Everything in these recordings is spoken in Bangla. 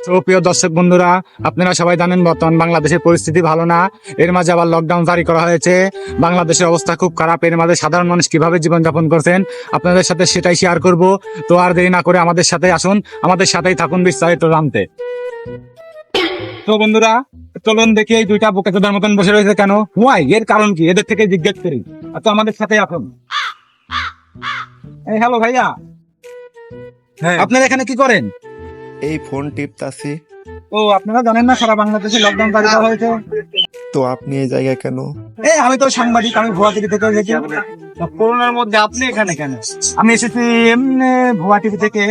তো প্রিয় দর্শক বন্ধুরা, আপনারা সবাই জানেন বর্তমান বাংলাদেশের পরিস্থিতি ভালো না। এর মাঝে আবার লকডাউন জারি করা হয়েছে। বাংলাদেশের অবস্থা খুব খারাপ। এর মাঝে সাধারণ মানুষ কিভাবে জীবনযাপন করছেন আপনাদের সাথে সেটাই শেয়ার করব। তো আর দেরি না করে আমাদের সাথে আসুন, আমাদের সাথেই থাকুন বিস্তারিত জানতে। তো বন্ধুরা, চলুন দেখি এই দুইটা বোকাচোদার মতন বসে রয়েছে কেন, হোয়াই, এর কারণ কি, এদের থেকে জিজ্ঞেস করি। তো আমাদের সাথে আসুন। এই হ্যালো ভাইয়া, হ্যাঁ, আপনারা এখানে কি করেন? এই ফোন টিপতাছি। ও আপনারা জানেন না সারা বাংলাদেশে লকডাউন জারি করা হয়েছে? তো আপনি এই জায়গায় কেন? আমি তো সাংবাদিক, আমি ভুয়া টিভি থেকে এসেছি। করোনার মধ্যে আপনি এখানে কেন? আমি এসেছি এমনি ভুয়া টিভি থেকে।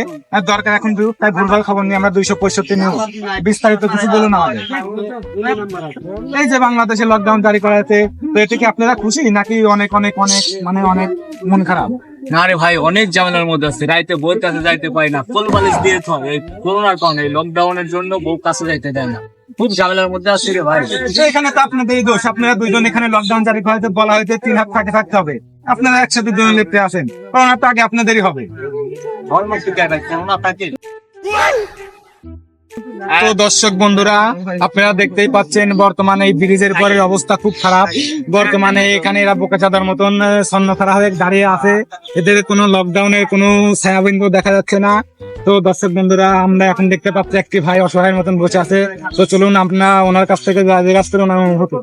দরকার এখন তাই ভুলভাল খবর নিয়ে আমরা 265 নিউজ বিস্তারিত কিছু বলুন আমাদের। এই যে বাংলাদেশে লকডাউন জারি করা হয়েছে, তো এটা কি আপনারা খুশি নাকি অনেক অনেক অনেক মানে অনেক মন খারাপ? না রে ভাই, অনেক ঝামেলার মধ্যে আছে। রাইতে বউর কাছে যাইতে পারি না, কোল বালিশ দিয়ে থয়। এই করোনার কারণে, লকডাউনের জন্য বউ কাছে যাইতে দেয় না। খুব ঝামেলার মধ্যে আছি রে ভাই। এখানে তো আপনাদের দোষ, আপনারা দুইজন এখানে লকডাউন জারি করা হয়েছে, বলা হয়েছে 3 হাত ফাঁকে থাকতে হবে। আপনারা একসাথে দুজন লিখতে আসেন, করোনা তো আগে আপনাদেরই হবে। ধর্ম শিখায় ভাই, করোনা থাকে। তো দর্শক বন্ধুরা, আপনারা দেখতেই পাচ্ছেন বর্তমানে এই ব্রিজের পরের অবস্থা খুব খারাপ। বর্তমানে এখানে এরা বোকাচাঁদার মতন ছন্নছাড়া হয়ে দাঁড়িয়ে আছে, এদের কোনো লকডাউনের কোনো ছায়াবিন্দু দেখা যাচ্ছে না। তো দর্শক বন্ধুরা, আমরা এখন দেখতে পাচ্ছি একটি ভাই অসহায়ের মতন বসে আছে। তো চলুন আপনার ওনার কাছ থেকে জিজ্ঞাস করে ওনার অনুভূতি।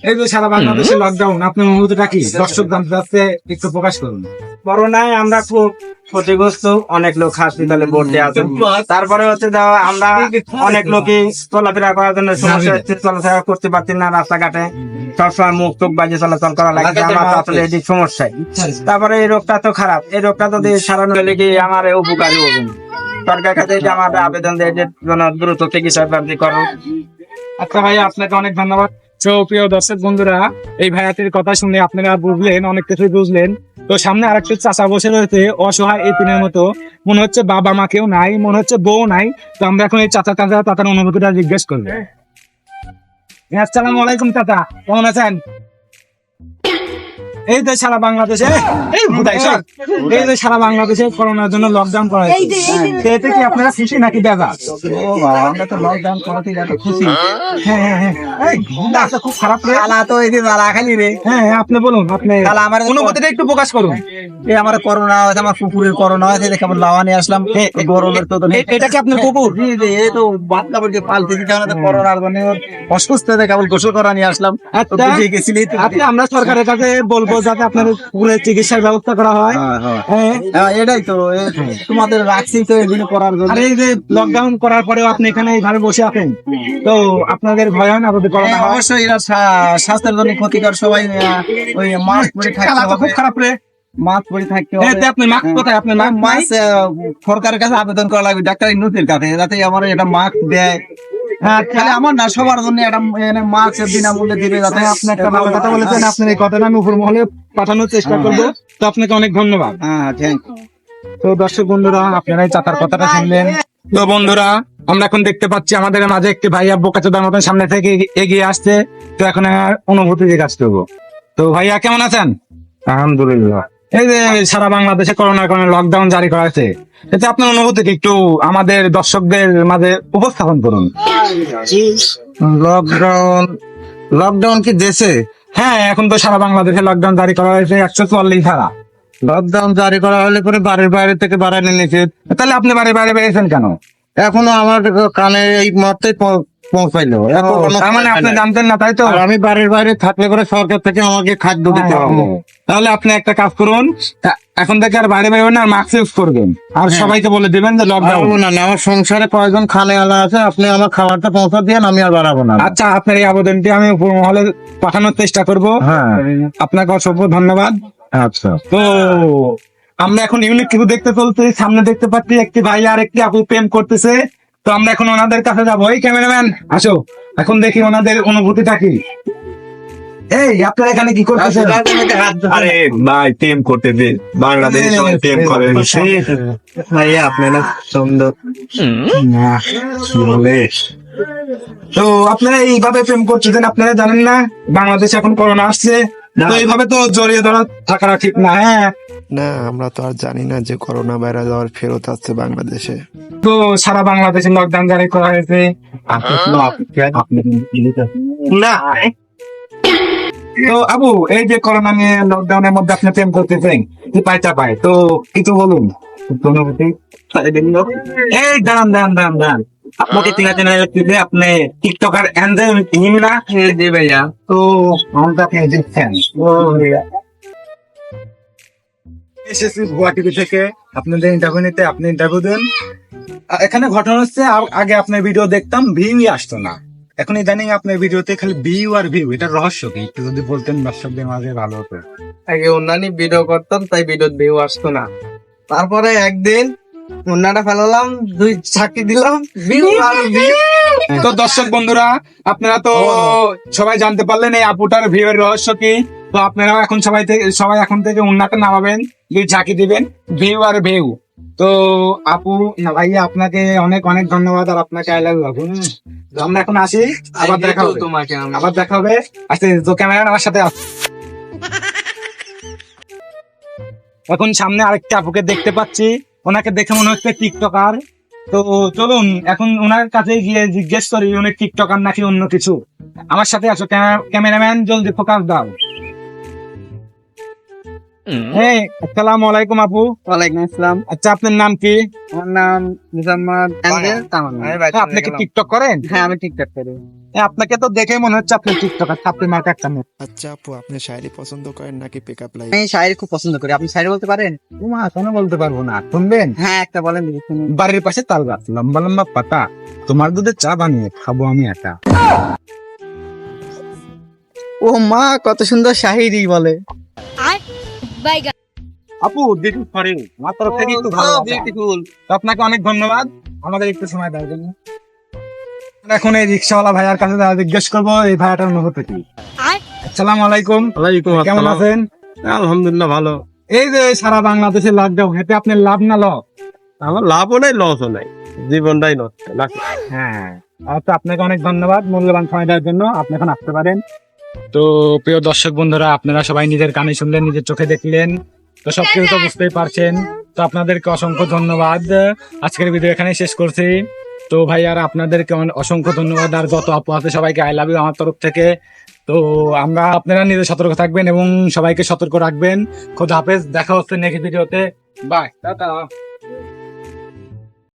এই যে সারা বাংলাদেশে লকডাউন, আপনার অনুভূতিটা কি দর্শক জানতে চাচ্ছে, একটু প্রকাশ করুন। করোনায় আমরা খুব ক্ষতিগ্রস্ত, অনেক লোক হাসপাতালে ভর্তি আছে। তারপরে হচ্ছে আমরা অনেক লোকই চলাফেরা করার জন্য সমস্যা হচ্ছে, চলাফেরা করতে পারছি না রাস্তাঘাটে, সবসময় মুখ টুক বাজে চলাচল করা লাগছে। আমার তো আসলে এটি সমস্যায়। তারপরে এই রোগটা তো খারাপ, এই রোগটা যদি সারানো হলে কি আমার উপকারী হবে। সরকার কাছে যে আমার আবেদন দেয় যে দ্রুত চিকিৎসা প্রাপ্তি করো। আচ্ছা ভাই, আপনাকে অনেক ধন্যবাদ। তো প্রিয় দর্শক বন্ধুরা, এই ভাইয়াটির কথা শুনে আপনারা বুঝলেন, অনেক কিছুই বুঝলেন। তো সামনে আরেকটি চাচা বসে রয়েছে অসহায় এতিমের মতো, মনে হচ্ছে বাবা মা কেউ নাই, মনে হচ্ছে বউ নাই। তো আমরা এখন এই চাচার অনুভূতিটা জিজ্ঞেস করবো। আসসালামু আলাইকুম চাচা, কেমন আছেন? এই যে সারা বাংলাদেশে এই যে সারা বাংলাদেশে করোনার জন্য লকডাউন করা হয়েছে, এতে কি আপনারা খুশি নাকি বেজার? আমরা তো লকডাউন করাতে খুশি। হ্যাঁ হ্যাঁ হ্যাঁ, এই ঘুমটা আসলে খুব খারাপ রে। তো এই যে খালি রে। হ্যাঁ হ্যাঁ, আপনি বলুন, আপনি আমার অনুভূতিটা একটু প্রকাশ করুন। এই আমার করোনা হয়েছে, আমার কুকুরের করোনা হয়েছে, দেখে আমার লাওয়া নিয়ে আসলাম। গরমের তো এটা কি আপনার কুকুর? এই তো বাচ্চা বলছে পালতেছি, কারণ করোনার জন্য অসুস্থ হয়ে কেবল গোসল করা নিয়ে আসলাম। আপনি আমরা সরকারের কাছে বলবো যাতে আপনার কুকুরের চিকিৎসার ব্যবস্থা করা হয়। এটাই তো তোমাদের রাখছি তো এগুলো করার জন্য। আর এই যে লকডাউন করার পরেও আপনি এখানে এইভাবে বসে আছেন, তো আপনাদের ভয় হয় না যদি করোনা হয়? অবশ্যই এরা স্বাস্থ্যের জন্য ক্ষতিকর। সবাই ওই মাস্ক পরে থাকতে হবে। খুব খারাপ রে। মাস্ক পরে থাকতে হবে। আপনি মাস্ক কোথায়? আপনার মাস্ক সরকারের কাছে আবেদন করা লাগবে, ডাক্তার ইউনুসের কাছে, যাতে আমার এটা মাস্ক দেয়। হ্যাঁ, তাহলে আমার না, সবার জন্য একটা মাস্ক বিনামূল্যে দিবে। যাতে আপনি একটা ভালো কথা বলেছেন, আপনার এই কথাটা আমি উপর মহলে পাঠানোর চেষ্টা করবো। তো আপনাকে অনেক ধন্যবাদ। হ্যাঁ, থ্যাংক ইউ। তো দর্শক বন্ধুরা, আপনারা এই চাচার কথাটা শুনলেন। তো বন্ধুরা, আমরা এখন দেখতে পাচ্ছি আমাদের মাঝে একটি ভাইয়া বোকাচোদার মতন সামনে থেকে এগিয়ে আসছে। তো এখন অনুভূতি জিজ্ঞাসা করবো। তো ভাইয়া কেমন আছেন? আলহামদুলিল্লাহ। এই যে সারা বাংলাদেশে করোনার কারণে লকডাউন জারি করা হয়েছে, এতে আপনার অনুভূতি একটু আমাদের দর্শকদের মাঝে উপস্থাপন করুন। লকডাউন কি দেশে? হ্যাঁ, এখন তো সারা বাংলাদেশে লকডাউন জারি করা হয়েছে 144 ধারা। লকডাউন জারি করা হলে পরে বাড়ির বাইরে থেকে বাড়ানো নিষেধ। তাহলে আপনি বাড়ির বাইরে বেরিয়েছেন কেন? এখনো আমার কানে এই মাত্রে পৌঁছাইলো। তার মানে আপনি জানতেন না, তাই তো? আর আমি বাড়ির বাইরে থাকলে পরে সরকার থেকে আমাকে খাদ্য দিতে হবে। তাহলে আপনি একটা কাজ করুন, এখন থেকে আর বাইরে বেরোবেন না, আর মাস্ক ইউজ করবেন, আর সবাইকে বলে দিবেন যে লকডাউন। না, আমার সংসারে কয়েকজন খানে আলা আছে, আপনি আমার খাবারটা পৌঁছা দিয়ে আমি আর বাড়াবো না। আচ্ছা, আপনার এই আবেদনটি আমি উপর মহলে পাঠানোর চেষ্টা করবো। হ্যাঁ, আপনাকে অসংখ্য ধন্যবাদ। আচ্ছা। তো আমরা এখন ইউনিক কিছু দেখতে চলছি, সামনে দেখতে পাচ্ছি একটি ভাই আর একটি আপু প্রেম করতেছে। তো আমরা এখন ওনাদের কাছে যাবো। এই ক্যামেরাম্যান আসো, এখন দেখি ওনাদের অনুভূতিটা কি। এই আপনারা এখানে কি করতেছেন? আরে ভাই, প্রেম করতে দে, বাংলাদেশে সবাই প্রেম করে। ভাই আপনারা সুন্দর বলে। তো আপনারা এইভাবে প্রেম করতেছেন, আপনারা জানেন না বাংলাদেশে এখন করোনা আসছে। তো এইভাবে তো জড়িয়ে ধরা থাকাটা ঠিক না। হ্যাঁ, না, আমরা তো আর জানি না যে করোনা ভাইরাস আবার ফেরত আসছে বাংলাদেশে। তো সারা বাংলাদেশে লকডাউন জারি করা হয়েছে। না তো আবু, এই যে করোনা নিয়ে লকডাউনের মধ্যে আপনি প্রেম করতেছেন, কি পাই চাপাই, তো কিছু বলুন অনুভূতি। এই দাঁড়ান দাঁড়ান দাঁড়ান দাঁড়ান, আপনাকে চিনা চিনা লাগতেছে, আপনি টিকটকার এনজয় না? জি ভাইয়া। তো আমাকে আপনি দেখছেন এসেছি গোয়া টিভি থেকে আপনাদের ইন্টারভিউ নিতে, আপনি ইন্টারভিউ দেন। এখানে ঘটনা হচ্ছে, আগে আপনার ভিডিও দেখতাম, ভিউই আসতো না, এখন ইদানিং আপনার ভিডিওতে খালি ভিউ আর ভিউ। এটা রহস্য কি, একটু যদি বলতেন দর্শকদের মাঝে ভালো হতো। আগে অন্যান্য ভিডিও করতাম, তাই ভিডিও ভিউ আসতো না। তারপরে একদিন অন্যটা ফেলালাম, 2 চাকরি দিলাম, ভিউ আর ভিউ। তো দর্শক বন্ধুরা, আপনারা তো সবাই জানতে পারলেন এই আপুটার ভিউ এর রহস্য কি। তো আপনারা এখন সবাই এখন থেকে উন্নাতে নামাবেন, ঝাঁকি দিবেন, ভিউ আর ভিউ। তো আপু না ভাইয়া, আপনাকে অনেক অনেক ধন্যবাদ, আর আপনাকে আই লাভ ইউ। আমরা এখন আসি, আবার দেখা হবে, তোমাকে আবার দেখা হবে। আচ্ছা, তো ক্যামেরা আমার সাথে আস। এখন সামনে আরেকটা আপুকে দেখতে পাচ্ছি, ওনাকে দেখে মনে হচ্ছে টিকটকার। তো চলুন এখন ওনার কাছে গিয়ে জিজ্ঞেস করি উনি টিকটকার নাকি অন্য কিছু। আমার সাথে আসো, ক্যামেরাম্যান জলদি ফোকাস দাও। হ্যাঁ, আসসালামু আলাইকুম আপু। ওয়ালাইকুম আসসালাম। আচ্ছা, আপনার নাম কি? আমার নাম মুজাম্মাদ তামান্না। আপনি কি টিকটক করেন? হ্যাঁ, আমি টিকটক করি। আপনাকে তো দেখে মনে হচ্ছে আপনি টিকটকার, আপনি মার্কা একটা মেয়ে। আচ্ছা আপু, আপনি শায়রি পছন্দ করেন নাকি পিক আপ লাইন? আমি শায়রি খুব পছন্দ করি। আপনি শায়রি বলতে পারেন? মা কেন বলতে পারবো না, শুনবেন? হ্যাঁ, একটা বলেন দেখি শুনি। বাড়ির পাশে তাল গাছ, লম্বা লম্বা পাতা, তোমার দুধে চা বানিয়ে খাবো আমি একা। ও মা, কত সুন্দর শায়রি বলে। আপু দেখুন, সরি আমার তরফ থেকে একটু ভালো বিউটিফুল। তো আপনাকে অনেক ধন্যবাদ আমাদের একটু সময় দেওয়ার জন্য। এখন এই রিক্সাওয়ালা ভাইয়ার কাছে জিজ্ঞেস করবো এই ভাইয়াটার অনুভূতি কি। আসসালামু আলাইকুম। কেমন আছেন? আলহামদুলিল্লাহ ভালো। এই যে সারা বাংলাদেশে লকডাউন, এতে আপনার লাভ না লস? আমার লাভও নাই লসও নাই, জীবনটাই নষ্ট। হ্যাঁ, আচ্ছা, আপনাকে অনেক ধন্যবাদ মূল্যবান সময় দেওয়ার জন্য। আপনি এখন আসতে পারেন। তো প্রিয় দর্শক বন্ধুরা, আপনারা সবাই নিজের কানে শুনলেন, নিজের চোখে দেখলেন, তো সবকিছু তো বুঝতেই পারছেন। তো আপনাদেরকে অসংখ্য ধন্যবাদ। আজকের ভিডিও এখানে শেষ করছি। তো ভাইয়ারা, আপনাদেরকে অসংখ্য ধন্যবাদ, আর যত আপু আছে সবাইকে আই লাভ ইউ আমার তরফ থেকে। তো আপনারা নিজে সতর্ক থাকবেন এবং সবাইকে সতর্ক রাখবেন। খোদা হাফেজ, দেখা হচ্ছে নেক্সট ভিডিওতে। Bye, tata.